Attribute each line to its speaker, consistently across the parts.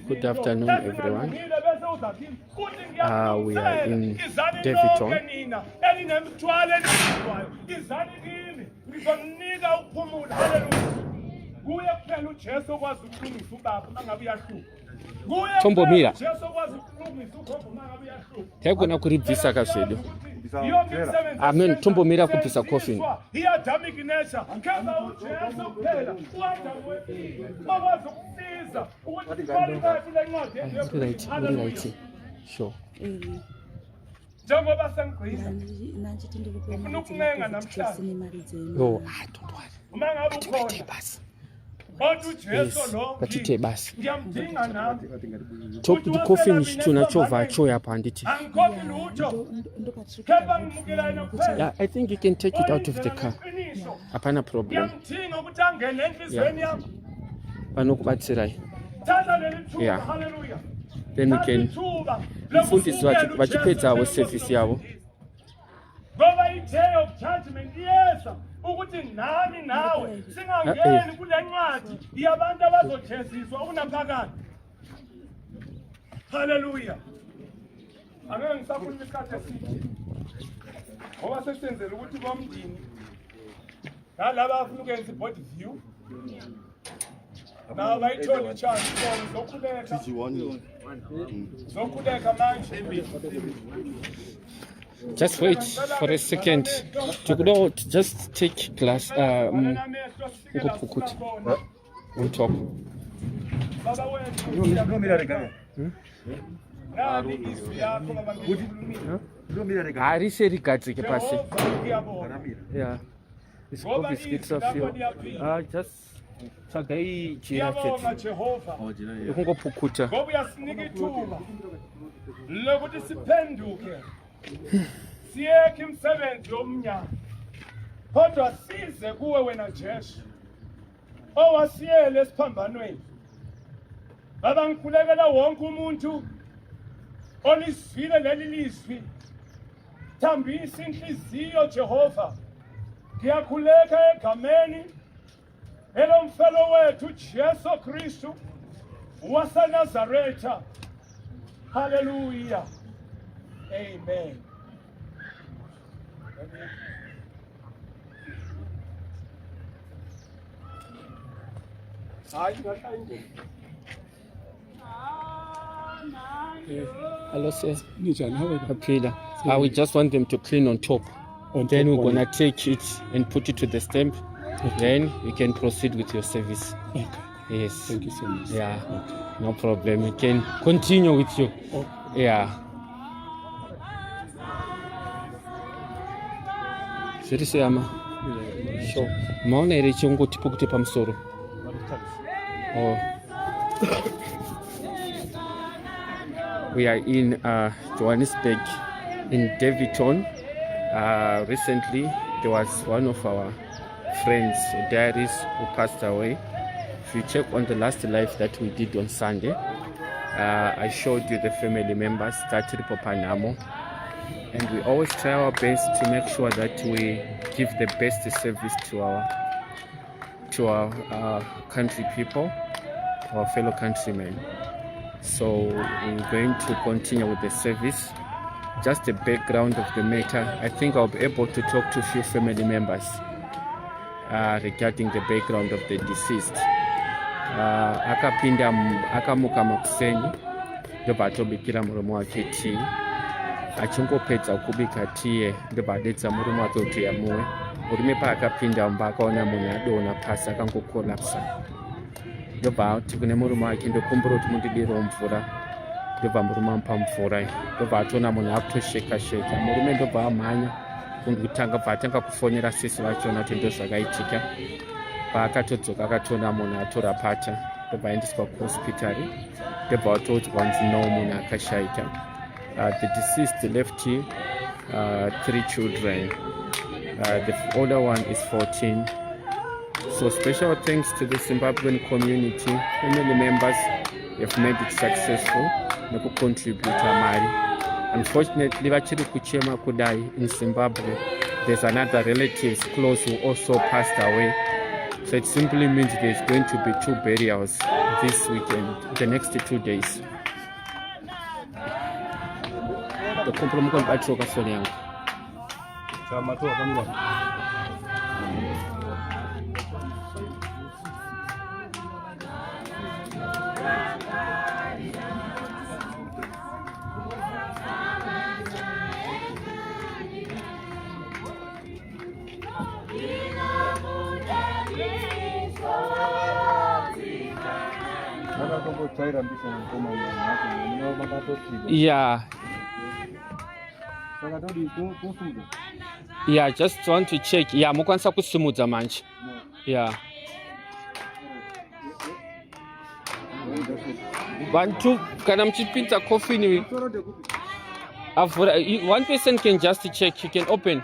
Speaker 1: Good afternoon, everyone. We are in Daveyton. Tombomira yakona kuribvisa kazvedu. Amen. Tombomira kubvisa coffin. Right. Sure. Njengoba sengigcisa nangithi ndikubona ukunenga namhlanje. Oh, don't worry. Uma ngabe ukhona basi. Batithe basi. Ngiyamdinga nami. Top the coffin tunachovha cho yapha ndithi. Yeah, I think you can take it out of the car. Apana problem. Ngiyamdinga ukuthi angene enhlizweni yami. Banokubatsirai. Yeah. Then we can mfundisi vachipedza wo service yavo. Ngoba i-day of judgment iyeza ukuthi nami nawe singangeni kule ncwadi yabantu abazojeziswa unaphakade. Hallelujah. Angeke ngisakhuluma isikhathi eside. Ngoba sesenzele ukuthi bomndini nalaba abafuna ukwenza i-body view. Now I told the child, just wait for a second. To just take glass. On top. Yeah. It's obviously just Sagai Jehova ukungophukutha ngoba uyasinika ithuba lokuthi siphenduke siyeke imisebenzi yomnyama kodwa size kuwe wena Jesu owasiyele esiphambanweni. Baba ngikhulekela wonke umuntu olisivile leli lizwi, thambisa inhliziyo Jehova. Ngiyakhuleka egameni Hello mfelo wethu Jesu Kristu waseNazaretha. Hallelujah. Amen. Hello sir. We just want them to clean on top. And then we're gonna take it and put it to the stamp. Okay. Then you can proceed with your service. Okay. Yes. Thank you so much. Yeah. Okay. No problem. You can continue with you. Okay. Yeah. Seriously, ama. Sure. Maona ile chongo tipo kutepa msoro. Oh. We are in Johannesburg in Daveyton. Recently there was one of our friends, diaries, who passed away. If you check on the last life that we did on Sunday, I showed you the family members that Popanamo, and we always try our best to make sure that we give the best service to our country people, our fellow countrymen. So we're going to continue with the service. Just the background of the matter. I think I'll be able to talk to a few family members regarding the background of the deceased. Akamuka makuseni ndoba atobikira muromo wake tii achingopedza kubika tiye ndoba adedza muromo wake kuti yamuwe. Murume paakapinda mumba akaona munhu adonha pasi akangokolapsa. Ndobva ati kune murume wake ndokumbura kuti mundidire mvura. Ndobva murume amupa mvura. Ndobva atoona munhu akutosheka sheka. Murume ndobva amhanya atanga kufonera sisi vachona kuti ndozvakaitika. Paakatodzoka akatoona munhu atora pata. Ndobva aendeswa kuhospital. Ndobva vatoudzwa kunzi no munhu akashaika. The deceased left 3 children. The older one is 14. So special thanks to the Zimbabwean community. Family members have made it successful. Neku contribute mari. Unfortunately, vachiri kuchema kudai in Zimbabwe. there's another relative close who also passed away. So it simply means there's going to be 2 burials this weekend, the next 2 days. The compromise batro kasoni yangu.
Speaker 2: Chama tu akamwa.
Speaker 1: Yeah. Yeah, just want to check. Yeah, mukwanisa kusimudza manje. Yeah. Bantu kana mchipinza coffee ni one person can just check, you can open.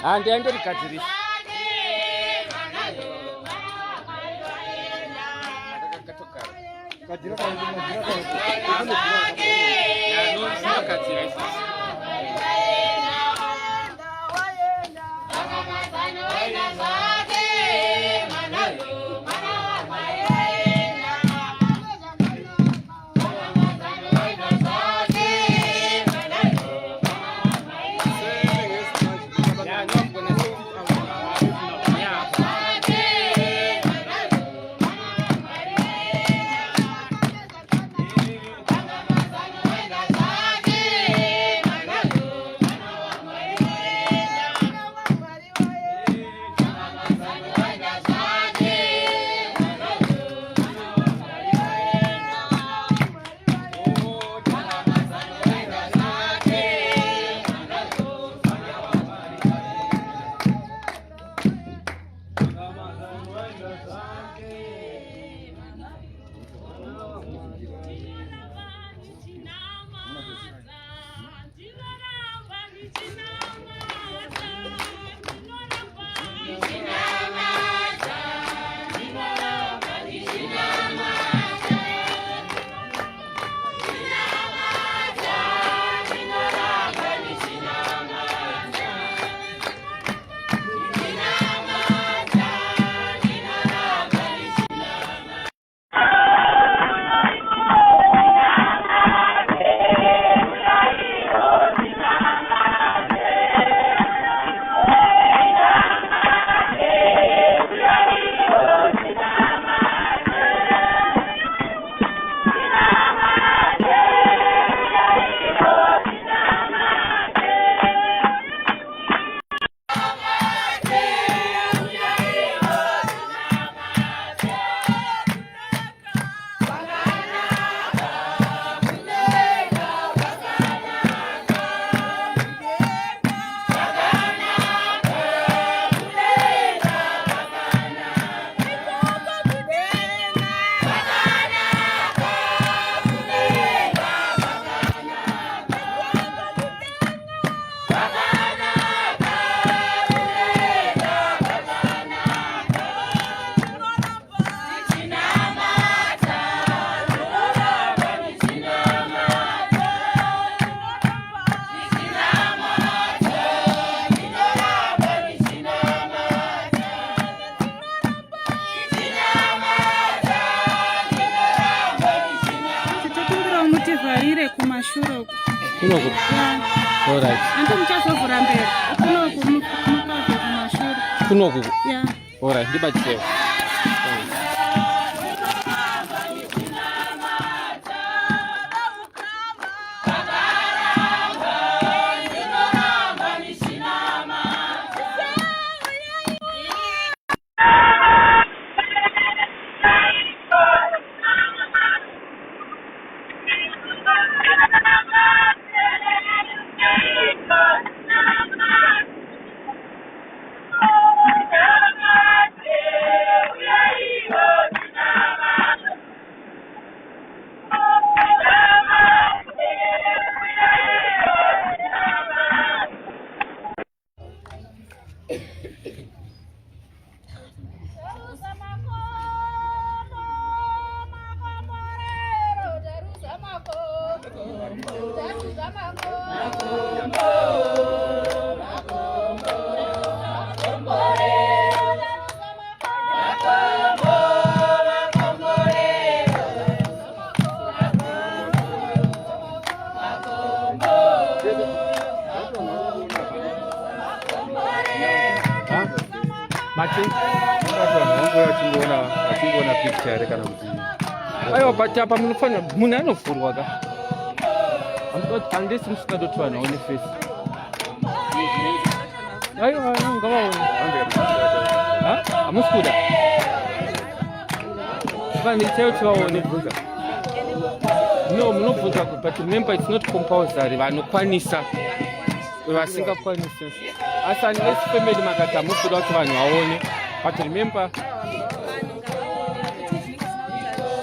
Speaker 1: And then the cattery.
Speaker 3: kumashure uko.
Speaker 1: Kunoku.
Speaker 3: Yeah.
Speaker 1: All right.
Speaker 3: Anti muchazovhura mberi. Kunoku mukabve kumashure.
Speaker 1: Kunoku.
Speaker 3: Yeah.
Speaker 1: All right. Ndibatsire. Martin,
Speaker 2: achingona picture kana kuti
Speaker 1: aiwa but apa munofanya munhu anovhurwa ka handisi musingatoti vanhu vaone face aiwa ngavaone hamusi kuda vanhu chaioti vaone no munobvunza but remember it's not compulsory vanokwanisa vasingakwanisi asi unless family makati hamukuda kuti vanhu vaone but remember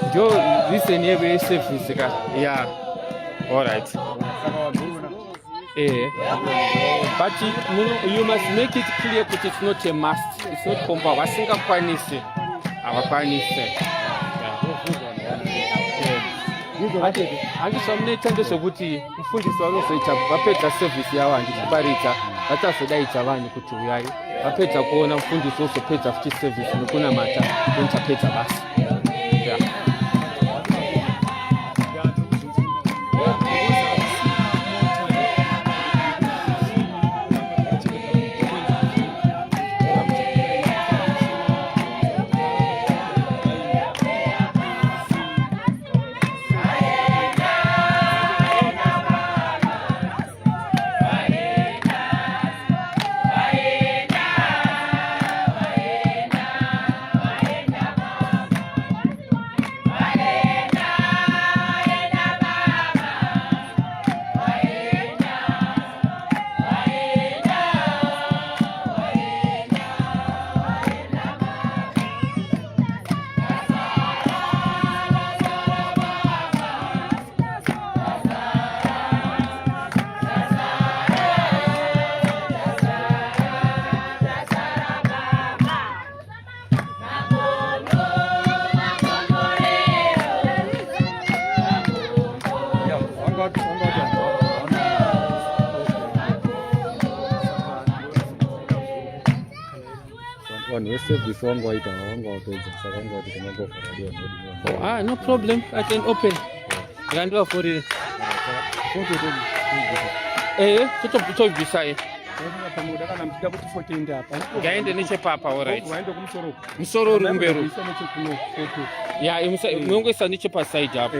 Speaker 1: ndio reason yeservice ka yeah all right but you must make it clear that it's not a must, it's not compulsory. Vasingakwanisi havakwanisi handisamunoita ndezvekuti mufundisi vanozoita vapedza sevhisi yavo handichiparidza vachazodaidza vanhu kuti uyai vapedza kuona mufundisi wozopedza futi sevhisi nekunamata nitapedza basa
Speaker 2: service wangoita wangopedza saka wangoti kamangofara
Speaker 1: no problem, I can open ngandivavhurire totobvisai ngaende nechepapa alright musoro uri kumberi munongoisa nechepasaidi apo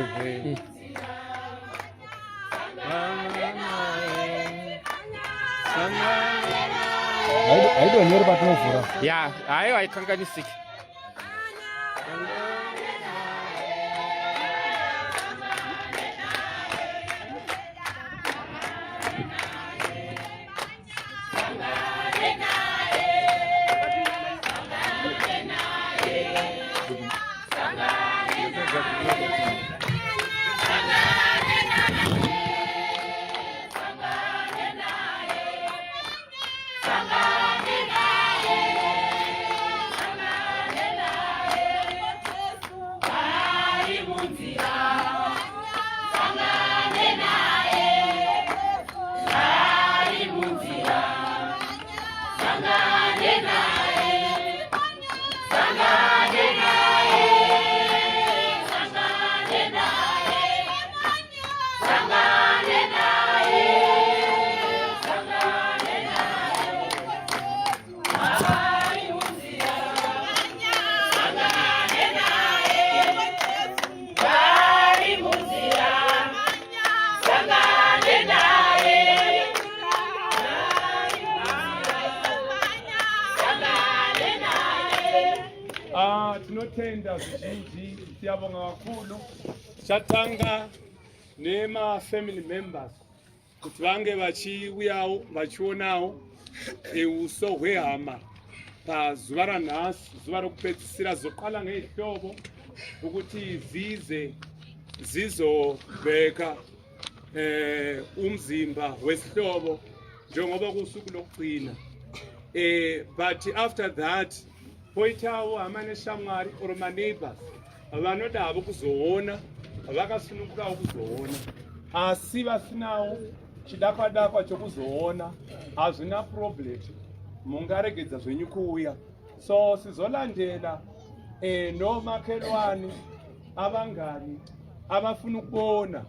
Speaker 2: haidonori patinovhura
Speaker 1: ya haiwa haikanganisiki
Speaker 4: Tinotenda zvizhinji, siyabonga kakhulu. Chatanga nema family members kuti vange vachiuyawo vachionawo uso hwehama pazuva ranhasi, zuva rokupedzisira zoqala ngehlobo ukuthi zizobheka umzimba wesihlobo njengoba kusuku lokugcina. But after that poitawo amane shamwari or my neighbors vanoda kuzoona vakasunungukawo kuzoona asi vasinawo chidakwadakwa chokuzoona hazvina problem, mungaregedza zvenyu kuuya. So sizolandela nomakhelwane abangani abafuna ukubona,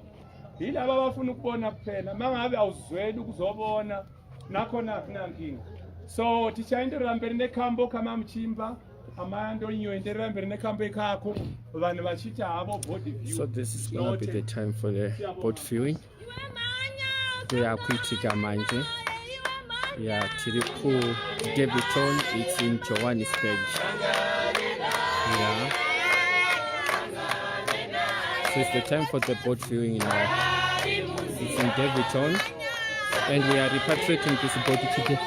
Speaker 4: yilaba abafuna ukubona kuphela. Mangabe awuzweli ukuzobona nakhona akunankinga. So tichaenderera mberi nekhambo kama mchimba amando nyoenderera mberi nekhambo ekako vanhu vachita havo body view.
Speaker 1: So this is going to be the time for the boat viewing. Kuyakuitika manje. Yeah, tiri ku Daveyton, it's in Johannesburg. Yeah. So it's the time for the boat viewing now. It's in Daveyton and we are repatriating this boat today.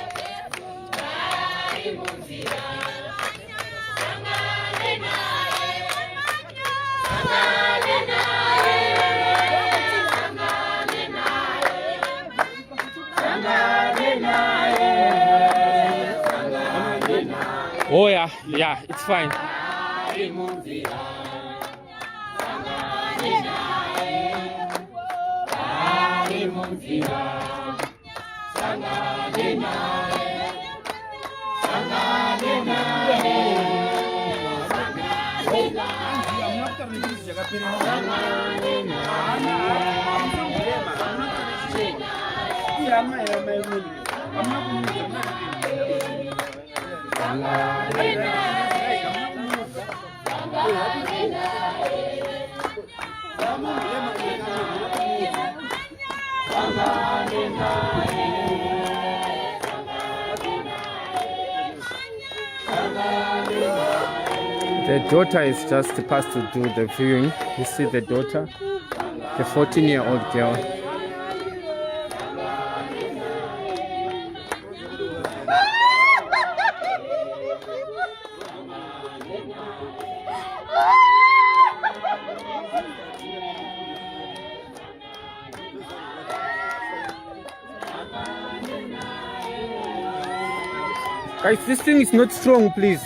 Speaker 1: Oh yeah, it's fine. The daughter is just past to do the viewing. You see the daughter, the 14-year-old girl. Guys, this thing is not strong, please.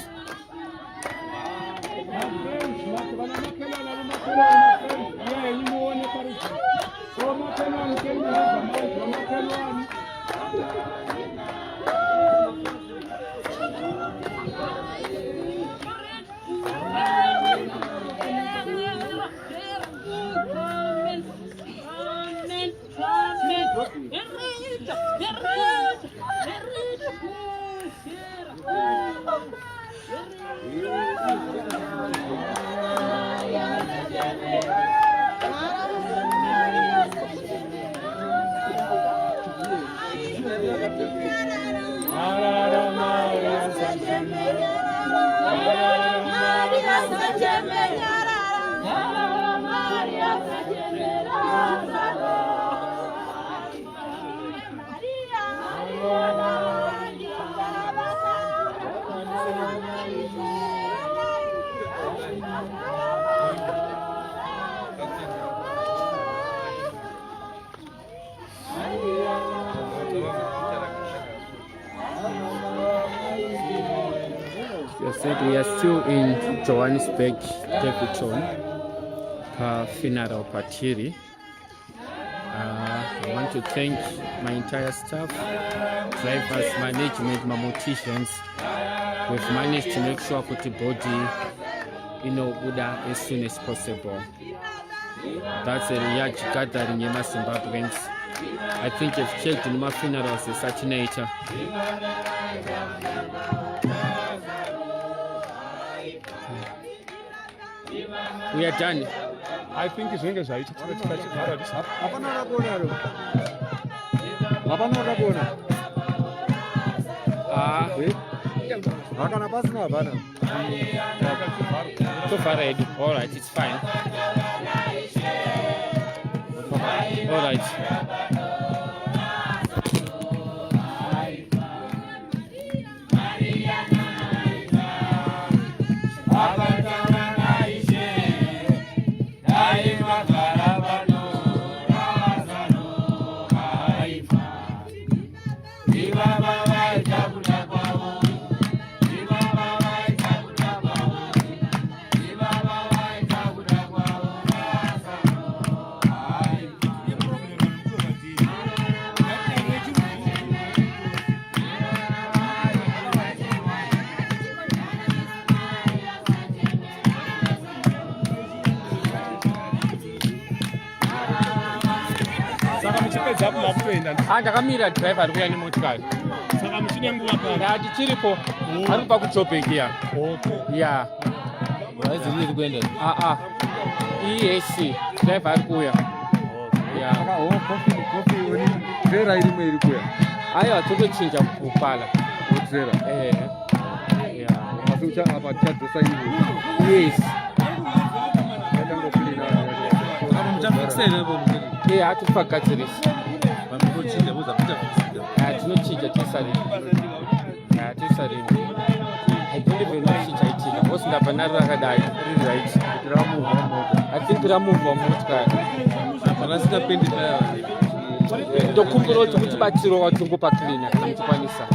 Speaker 1: We are still in Johannesburg, Daveyton, funeral party. I want to thank my entire staff, drivers, management, mamoticians. We've managed to make sure that the body, Buddha as soon as possible. That's a large gathering in Zimbabweans. I think I've checked in my funerals, it's such nature. We are done.
Speaker 4: I think zvinenge zvaita tikachigara
Speaker 2: Hapana rakona. Hapana rakona. Hakana pasina hapana.
Speaker 1: So far ready. All right, it's fine. All right.
Speaker 4: saka muchipedza apo makutoenda
Speaker 1: Ndakamira driver ari kuuya nemotikari.
Speaker 4: saka muchine nguva pari
Speaker 1: Tichiripo ari kupa kuJoburg ya. Yeah.
Speaker 2: Waizi iri kuenda.
Speaker 1: EAC driver ari kuuya. Yeah.
Speaker 2: Kofi wani trailer irimwe iri kuya.
Speaker 1: Aiwa totochinja kupala.
Speaker 2: Trailer.
Speaker 1: Yeah.
Speaker 2: Masucha apa chadrosa ivo.
Speaker 1: Yes.
Speaker 2: Yatango kulina.
Speaker 3: Muchafiksere bo mukiri.
Speaker 1: Hatipagadzirisa.
Speaker 3: Vamukochinja boza muchafiksere.
Speaker 1: Tinochinja tisarini. Tisarini. I don't even know chichaitika. Because ndabva naro rakadai riri right. I think ramuvha motikari.
Speaker 3: Vakasingapendi taya.
Speaker 1: Ndokumbira kuti mutibatsiro watongopa cleaner kana muchikwanisa.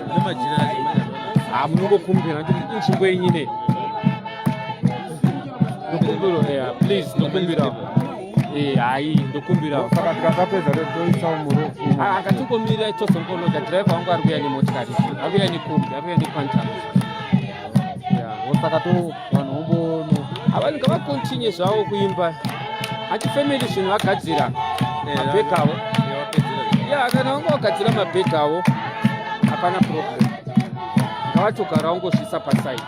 Speaker 3: Nemajira acho.
Speaker 1: Munongokumbira kuti inzvimbo yenyu nei. Ndokumbira please ndokumbira. Hai ndokumbira.
Speaker 2: Saka tikatapedza toisa umuro.
Speaker 1: Akatingomira tozongoloda driver wangu ari kuuya nemotikari. Ari kuuya nekombi, ari kuuya nequantum.
Speaker 2: Saka to vanhu vombono.
Speaker 1: Vanhu ngavakontinye zvavo kuimba. Family zvinhu vagadzira mabhegi avo. Kana vanga vagadzira mabhegi avo hapana problem. Ngavatogara vangozvisa paside.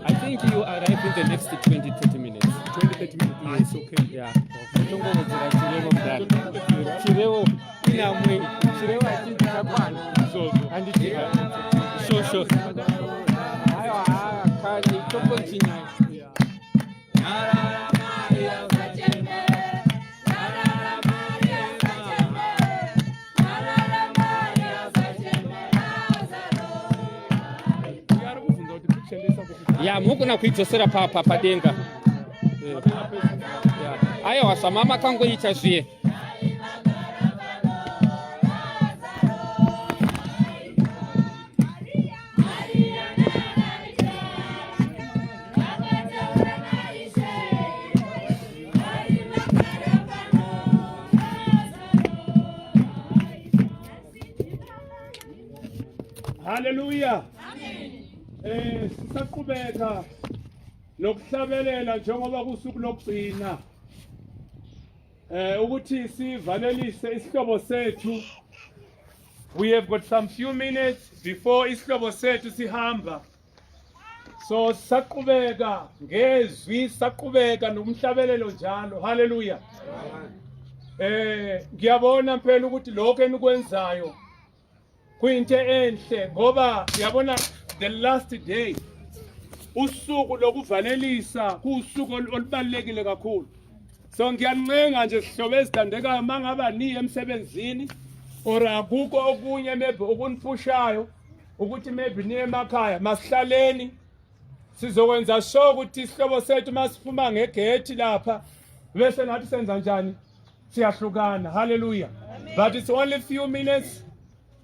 Speaker 1: I think you arrive in the next 20-30 minutes.
Speaker 4: 20-30 minutes. It's okay.
Speaker 1: Yeah. Tongomudzira chirevo mudhara. Chirevo inamwe. Chirevo achinzi chakwana. Handiti. Sure. Aiwa kana itokontinya. Mukuna kuidzosera padenga. Aiwa zvamama kangoita zviye.
Speaker 4: Hallelujah. Sisaqhubeka nokuhlabelela njengoba kusuku lokugcina ukuthi sivalelise isihlobo sethu. We have got some few minutes before isihlobo sethu sihamba. So sisaqhubeka ngezwi, sisaqhubeka nomhlabelelo njalo. Hallelujah. Ngiyabona phela ukuthi lokho enikwenzayo kuyinto enhle ngoba ngiyabona the last day usuku lokuvalelisa kusuku olubalekile kakhulu. So ngiyancenga nje sihlobo ezithandekayo mangaba niye emsebenzini or akukho okunye maybe okunipushayo ukuthi maybe niye emakhaya masihlaleni sizokwenza sure ukuthi isihlobo sethu masiphuma ngegate lapha bese nathi senza njani siyahlukana. Hallelujah. But it's only few minutes.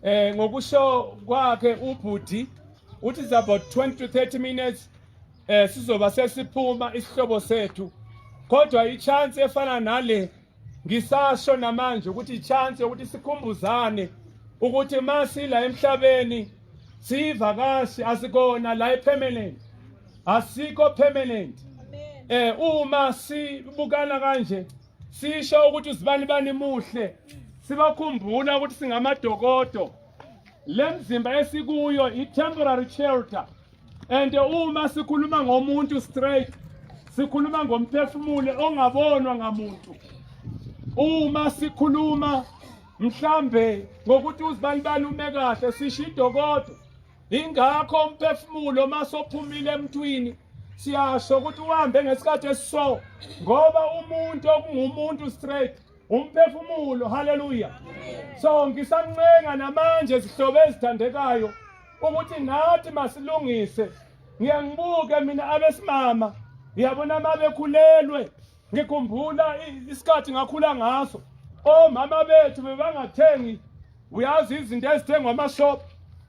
Speaker 4: Ngokusho kwakhe ubhuti uthi is about 20 to 30 minutes sizoba sesiphuma isihlobo sethu. Kodwa ichance efana nale ngisasho namanje ukuthi ichance ukuthi sikhumbuzane ukuthi masila emhlabeni sivakashi asikona la permanent. Asikho permanent. Uma sibukana kanje sisho ukuthi uzibani bani muhle sibakhumbula ukuthi singamadokodo. Le mzimba esikuyo i-temporary shelter. And uma sikhuluma ngomuntu straight, sikhuluma ngomphefumulo ongabonwa ngamuntu. Uma sikhuluma mhlambe ngokuthi uzibani ume kahle sisho idokodo. Ingakho umphefumulo masophumile emntwini siyasho ukuthi uhambe ngesikhathi esiso ngoba umuntu okungumuntu straight umphefumulo. Haleluya. So ngisancenga namanje zihlobo ezithandekayo ukuthi nathi masilungise. Ngiyangibuke mina abesimama ngiyabona mabekhulelwe. Ngikhumbula isikhathi ngakhula ngaso omama bethu bebangathengi uyazi izinto ezithengwa amashop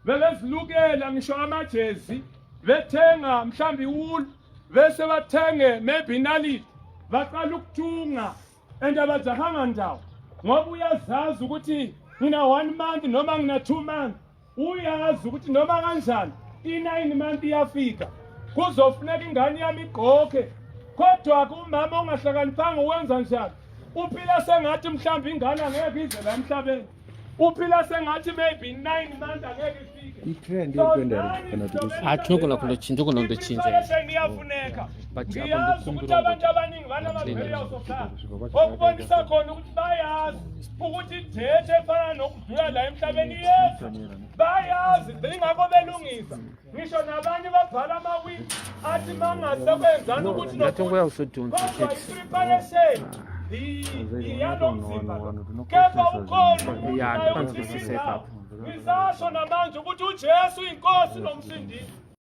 Speaker 4: bebezilukela ngisho amajezi bethenga mhlambi iwool bese bathenge maybe inaliti baqala ukuthunga abajahanga ndawo ngoba uyazazi ukuthi ngina 1 month noma ngina 2 months uyazi ukuthi noma kanjani i9 month iyafika kuzofuneka ingane yami igqoke kodwa kumama ongahlakaniphanga uwenza njani uphila sengathi mhlambi ingane angeke ize la emhlabeni uphila sengathi maybe 9 months angeke ifike
Speaker 2: i-trend yokwenda
Speaker 1: Achoko nakho lochinjoko ndo chinja.
Speaker 4: Iyafuneka.
Speaker 1: Bathi
Speaker 4: Ngiyazi ukuthi abantu abaningi banamabheleyo sofana. Okubonisa khona ukuthi bayazi ukuthi idate efana nokudlula la emhlabeni yethu. Bayazi ingakho belungisa. Ngisho nabanye babhala amawiki athi mangasebenzana ukuthi
Speaker 1: Natongoya usodunza
Speaker 4: kodwa
Speaker 1: checks.
Speaker 4: i-preparation iyalomzimba kepha ukhona
Speaker 1: Yeah, I can't see safe up.
Speaker 4: ngisasho namanje ukuthi uJesu inkosi nomsindisi